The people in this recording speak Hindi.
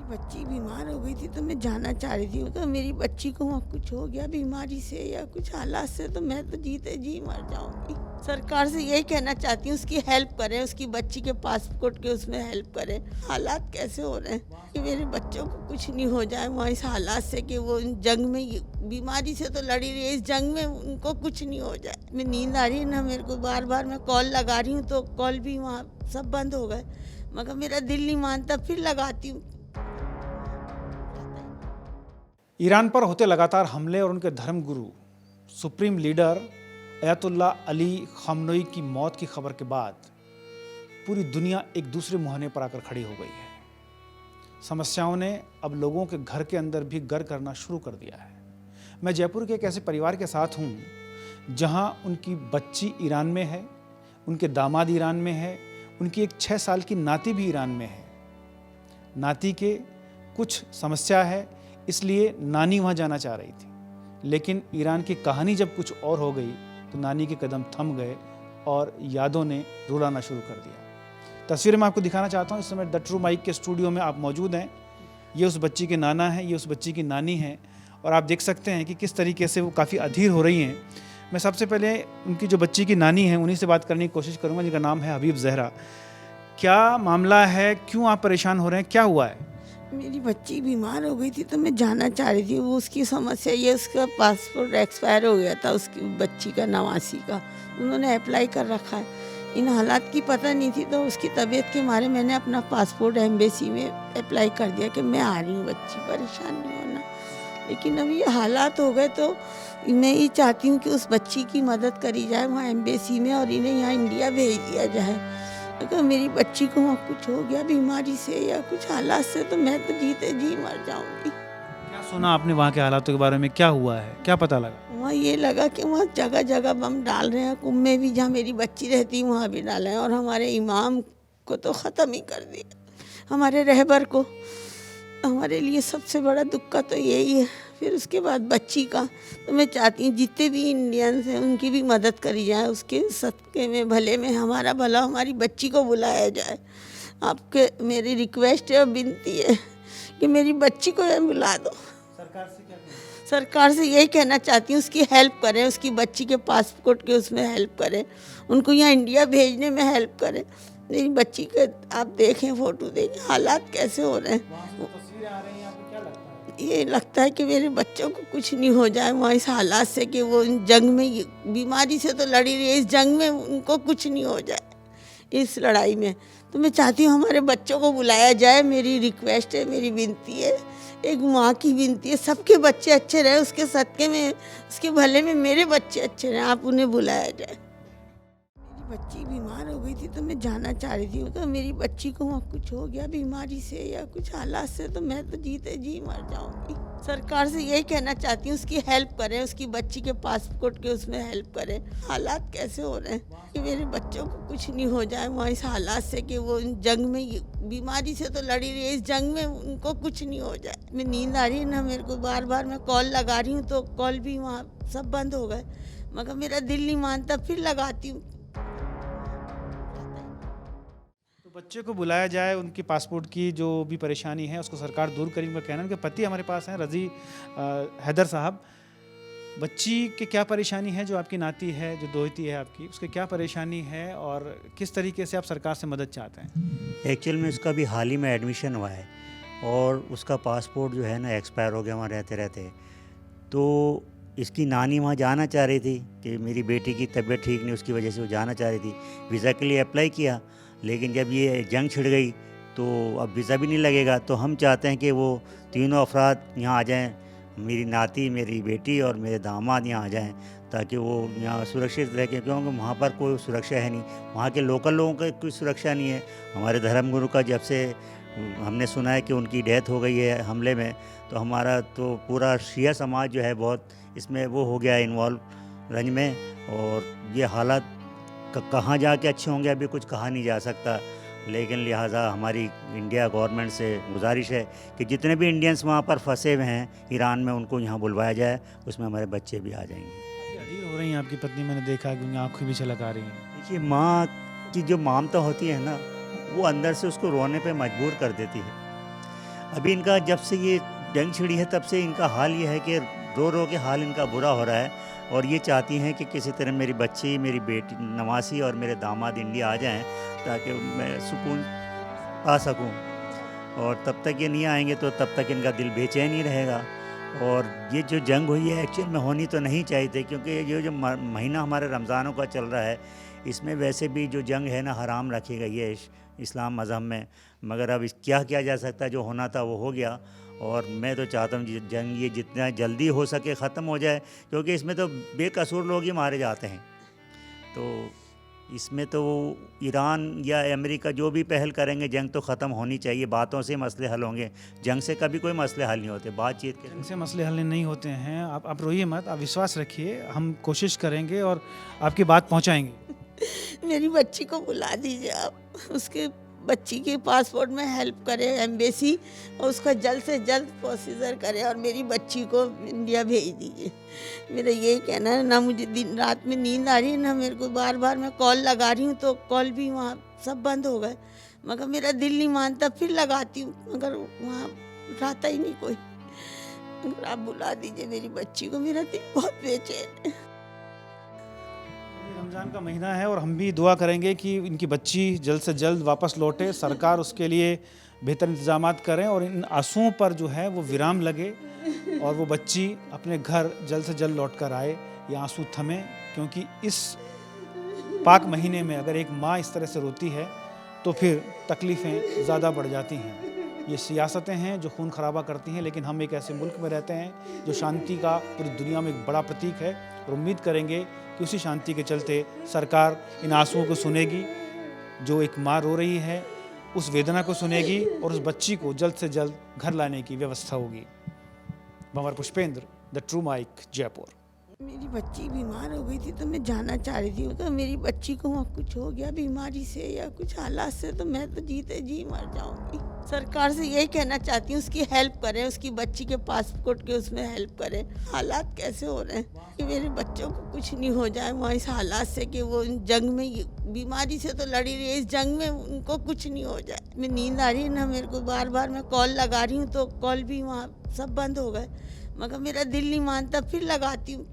बच्ची बीमार हो गई थी तो मैं जाना चाह रही थी। अगर मेरी बच्ची को वहाँ कुछ हो गया बीमारी से या कुछ हालात से तो मैं तो जीते जी मर जाऊंगी। सरकार से यही कहना चाहती हूँ उसकी हेल्प करें, उसकी बच्ची के पासपोर्ट के उसमें हेल्प करें। हालात कैसे हो रहे हैं कि मेरे बच्चों को कुछ नहीं हो जाए वहाँ इस हालात से कि वो जंग में बीमारी से तो लड़ी रही है, इस जंग में उनको कुछ नहीं हो जाए। मैं नींद आ रही है ना, मेरे को बार बार मैं कॉल लगा रही हूँ तो कॉल भी वहाँ सब बंद हो गए, मगर मेरा दिल नहीं मानता, फिर लगाती हूँ। ईरान पर होते लगातार हमले और उनके धर्मगुरु सुप्रीम लीडर अयतुल्ला अली खामनेई की मौत की खबर के बाद पूरी दुनिया एक दूसरे मुहाने पर आकर खड़ी हो गई है। समस्याओं ने अब लोगों के घर के अंदर भी गर करना शुरू कर दिया है। मैं जयपुर के एक ऐसे परिवार के साथ हूँ जहाँ उनकी बच्ची ईरान में है, उनके दामाद ईरान में है, उनकी एक 6 साल की नाती भी ईरान में है। नाती के कुछ समस्या है इसलिए नानी वहाँ जाना चाह रही थी, लेकिन ईरान की कहानी जब कुछ और हो गई तो नानी के कदम थम गए और यादों ने रुलाना शुरू कर दिया। तस्वीर में आपको दिखाना चाहता हूँ, इस समय द ट्रू माइक के स्टूडियो में आप मौजूद हैं। ये उस बच्ची के नाना हैं, ये उस बच्ची की नानी हैं और आप देख सकते हैं कि किस तरीके से वो काफ़ी अधीर हो रही हैं। मैं सबसे पहले उनकी जो बच्ची की नानी है उन्हीं से बात करने की कोशिश करूँगा, जिनका नाम है हबीब जहरा। क्या मामला है, क्यों आप परेशान हो रहे हैं, क्या हुआ है? मेरी बच्ची बीमार हो गई थी तो मैं जाना चाह रही थी। वो उसकी समस्या ये, उसका पासपोर्ट एक्सपायर हो गया था, उसकी बच्ची का 89 का। उन्होंने अप्लाई कर रखा है, इन हालात की पता नहीं थी तो उसकी तबीयत के मारे मैंने अपना पासपोर्ट एम्बेसी में अप्लाई कर दिया कि मैं आ रही हूँ, बच्ची परेशान नहीं होना। लेकिन अब ये हालात हो गए तो मैं ये चाहती हूँ कि उस बच्ची की मदद करी जाए वहाँ एम्बेसी में और इन्हें यहाँ इंडिया भेज दिया जाए। अगर मेरी बच्ची को वहाँ कुछ हो गया बीमारी से या कुछ हालात से तो मैं तो जीते जी मर जाऊंगी। क्या सुना आपने वहाँ के हालातों के बारे में, क्या हुआ है, क्या पता लगा? वहाँ ये लगा कि वहाँ जगह जगह बम डाल रहे हैं, कुंभ में भी जहाँ मेरी बच्ची रहती वहाँ भी डाले हैं और हमारे इमाम को तो ख़त्म ही कर दिया, हमारे रहबर को। हमारे लिए सबसे बड़ा दुख का तो यही है। फिर उसके बाद बच्ची का तो मैं चाहती हूँ जितने भी इंडियंस हैं उनकी भी मदद करी जाए, उसके सदक़े में भले में हमारा भला, हमारी बच्ची को बुलाया जाए। आपके मेरी रिक्वेस्ट है और विनती है कि मेरी बच्ची को यहाँ बुला दो। सरकार से क्या कहें? सरकार से यही कहना चाहती हूँ उसकी हेल्प करें, उसकी बच्ची के पासपोर्ट के उसमें हेल्प करें, उनको यहाँ इंडिया भेजने में हेल्प करें। मेरी बच्ची के आप देखें, फ़ोटो देखें, हालात कैसे हो रहे हैं। तस्वीरें आ रही हैं, आपको क्या लगता है? ये लगता है कि मेरे बच्चों को कुछ नहीं हो जाए वहाँ इस हालात से कि वो जंग में बीमारी से तो लड़ी रही है, इस जंग में उनको कुछ नहीं हो जाए इस लड़ाई में। तो मैं चाहती हूँ हमारे बच्चों को बुलाया जाए। मेरी रिक्वेस्ट है, मेरी विनती है, एक माँ की विनती है, सबके बच्चे अच्छे रहे, उसके सदक़े में, उसके भले में मेरे बच्चे अच्छे रहें, आप उन्हें बुलाया जाए। मेरी बच्ची बीमार हो गई थी तो मैं जाना चाह रही थी। अगर मेरी बच्ची को वहाँ कुछ हो गया बीमारी से या कुछ हालात से तो मैं तो जीते जी मर जाऊंगी। सरकार से यही कहना चाहती हूँ उसकी हेल्प करें, उसकी बच्ची के पासपोर्ट के उसमें हेल्प करें। हालात कैसे हो रहे हैं कि मेरे बच्चों को कुछ नहीं हो जाए वहाँ इस हालात से कि वो जंग में बीमारी से तो लड़ी रही है, इस जंग में उनको कुछ नहीं हो जाए। मैं नींद आ रही है ना, मेरे को बार बार मैं कॉल लगा रही हूँ तो कॉल भी वहाँ सब बंद हो गए, मगर मेरा दिल नहीं मानता, फिर लगाती हूँ। तो बच्चे को बुलाया जाए, उनकी पासपोर्ट की जो भी परेशानी है उसको सरकार दूर करेगी। उनका कहना है। उनके पति हमारे पास हैं, रजी हैदर साहब। बच्ची की क्या परेशानी है, जो आपकी नाती है, जो दोहती है आपकी, उसकी क्या परेशानी है और किस तरीके से आप सरकार से मदद चाहते हैं? एक्चुअल में उसका भी हाल ही में एडमिशन हुआ है और उसका पासपोर्ट जो है ना एक्सपायर हो गया वहाँ रहते रहते। तो इसकी नानी वहाँ जाना चाह रही थी कि मेरी बेटी की तबीयत ठीक नहीं, उसकी वजह से वो जाना चाह रही थी। वीज़ा के लिए अप्लाई किया, लेकिन जब ये जंग छिड़ गई तो अब वीज़ा भी नहीं लगेगा। तो हम चाहते हैं कि वो तीनों अफराद यहाँ आ जाएं, मेरी नाती, मेरी बेटी और मेरे दामाद यहाँ आ जाएं, ताकि वो यहाँ सुरक्षित रह के, क्योंकि वहाँ पर कोई सुरक्षा है नहीं, वहाँ के लोकल लोगों की कोई सुरक्षा नहीं है। हमारे धर्मगुरु का जब से हमने सुना है कि उनकी डेथ हो गई है हमले में, तो हमारा तो पूरा शिया समाज जो है बहुत इसमें वो हो गया इन्वॉल्व रंज में। और ये हालात कहाँ जाके अच्छे होंगे अभी कुछ कहा नहीं जा सकता, लेकिन लिहाजा हमारी इंडिया गवर्नमेंट से गुजारिश है कि जितने भी इंडियंस वहाँ पर फंसे हुए हैं ईरान में उनको यहाँ बुलवाया जाए, उसमें हमारे बच्चे भी आ जाएंगे। काफ़ी अधीर हो रही हैं आपकी पत्नी, मैंने देखा कि उनकी आँखें भी छलक आ रही हैं। देखिए, माँ की जो ममता होती है ना, वो अंदर से उसको रोने पे मजबूर कर देती है। अभी इनका जब से ये जंग छिड़ी है तब से इनका हाल ये है कि रो रो के हाल इनका बुरा हो रहा है और ये चाहती हैं कि किसी तरह मेरी बच्ची, मेरी बेटी नवासी और मेरे दामाद इंडिया आ जाएं ताकि मैं सुकून पा सकूं। और तब तक ये नहीं आएंगे तो तब तक इनका दिल बेचैन ही रहेगा। और ये जो जंग हुई है एक्चुअल में होनी तो नहीं चाहिए थी, क्योंकि ये जो महीना हमारे रमज़ानों का चल रहा है इसमें वैसे भी जो जंग है ना हराम रखी गई है इस्लाम मज़हब में। मगर अब क्या किया जा सकता है, जो होना था वो हो गया। और मैं तो चाहता हूँ जंग ये जितना जल्दी हो सके ख़त्म हो जाए, क्योंकि इसमें तो बेकसूर लोग ही मारे जाते हैं। तो इसमें तो ईरान या अमेरिका जो भी पहल करेंगे जंग तो ख़त्म होनी चाहिए। बातों से मसले हल होंगे, जंग से कभी कोई मसले हल नहीं होते, बातचीत के। जंग से मसले हल नहीं होते हैं। आप रोइए मत, आप विश्वास रखिए, हम कोशिश करेंगे और आपकी बात पहुंचाएंगे। मेरी बच्ची को बुला दीजिए आप, उसके बच्ची के पासपोर्ट में हेल्प करें एम्बेसी, और उसका जल्द से जल्द प्रोसीजर करें और मेरी बच्ची को इंडिया भेज दीजिए। मेरा यही कहना है। ना मुझे दिन रात में नींद आ रही है, ना मेरे को बार बार मैं कॉल लगा रही हूँ तो कॉल भी वहाँ सब बंद हो गए, मगर मेरा दिल नहीं मानता, फिर लगाती हूँ मगर वहाँ उठाता ही नहीं कोई। अगर आप बुला दीजिए मेरी बच्ची को, मेरा दिल बहुत बेचैन है। रमज़ान का महीना है और हम भी दुआ करेंगे कि इनकी बच्ची जल्द से जल्द वापस लौटे, सरकार उसके लिए बेहतर इंतजाम करें और इन आंसुओं पर जो है वो विराम लगे और वो बच्ची अपने घर जल्द से जल्द लौट कर आए, ये आंसू थमें। क्योंकि इस पाक महीने में अगर एक माँ इस तरह से रोती है तो फिर तकलीफ़ें ज़्यादा बढ़ जाती हैं। ये सियासतें हैं जो खून खराबा करती हैं, लेकिन हम एक ऐसे मुल्क में रहते हैं जो शांति का पूरी दुनिया में एक बड़ा प्रतीक है और उम्मीद करेंगे कि उसी शांति के चलते सरकार इन आंसुओं को सुनेगी, जो एक माँ रो रही है उस वेदना को सुनेगी और उस बच्ची को जल्द से जल्द घर लाने की व्यवस्था होगी। Bhanwar Pushpendra, the true mic, Jaipur. मेरी बच्ची बीमार हो गई थी तो मैं जाना चाह रही थी, तो मेरी बच्ची को वहाँ कुछ हो गया बीमारी से या कुछ हालात से, तो मैं तो जीते जी मर जाऊंगी। सरकार से यही कहना चाहती हूँ उसकी हेल्प करें, उसकी बच्ची के पासपोर्ट के उसमें हेल्प करें। हालात कैसे हो रहे हैं कि मेरे बच्चों को कुछ नहीं हो जाए वहाँ इस हालात से, कि वो जंग में बीमारी से तो लड़ी रही है, इस जंग में उनको कुछ नहीं हो जाए। मैं नींद आ रही है ना, मेरे को बार बार मैं कॉल लगा रही हूँ तो कॉल भी वहाँ सब बंद हो गए, मगर मेरा दिल नहीं मानता, फिर लगाती हूँ